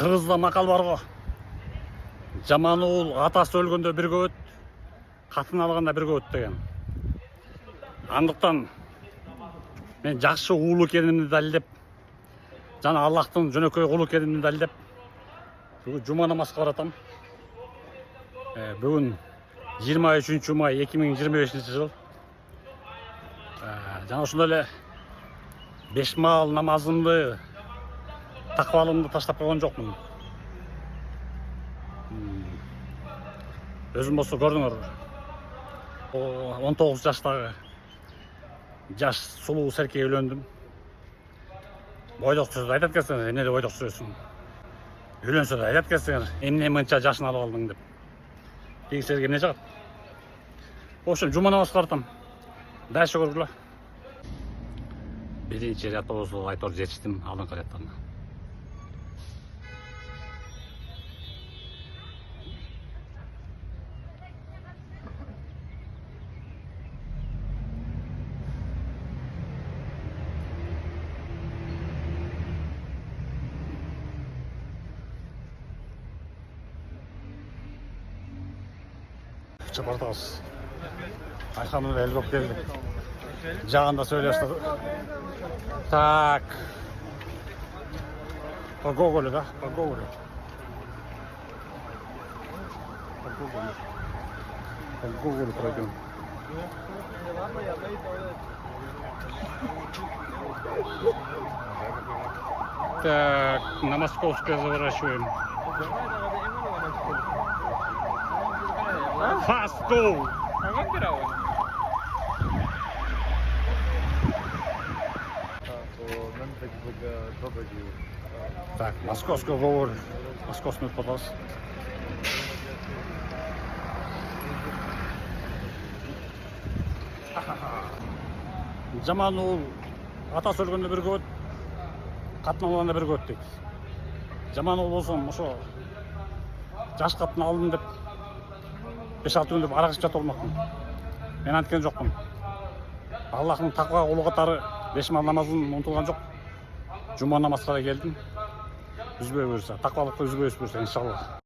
Кыргызда макал бар го. Жаман уул атасы өлгөндө бирге өт, катын алганда бирге өт деген. Андыктан мен жакшы уул экенимди далилдеп, жана Аллахтын жөнөкөй кулу экенимди далилдеп, бүгүн жума намазга баратам. Бүгүн 23 май 2025 жыл. Жана ошондой эле 5 маал намазымды, таквалымды таштап койгон жокмун. Өзүм болсо көрдүңөр. 19 жаштагы жаш сулуу серке үйлөндүм. Бойдок сөз айтат экенсиңер, эмне деп бойдок сөзсүң? Үйлөнсө да айтат экенсиңер, эмне мынча жашын алып алдың деп. Кийинкилерге эмне жагат? Ошо жума намазга баратам. Дальше көргүлө. Биринчи рядыбызды айтор жетиштим алдыңкы рядтарына. Чапартабыз. Айханов эл көп келди. Жагында сөйлөй баштады. Так. По Гоголю, да? По Гоголю. По Гоголю пройдем. Так, на Московское заворачиваем. Fast go! Так, Московского говорю. Московский подался. Жаман уул атасы өлгөндө бирге өт, катын алганда бирге өт дейт. Жаман уул болсом ошо жаш катын алдым деп 5-6 күн деп арак ичип жатып болмокмун. Мен анткен жокмун. Аллахтын таква кулу катары 5 маал намазын унутулган жок. Жума намазга келдим. Үзбөй буюрса, таквалыкты үзбөй буюрса, иншалла.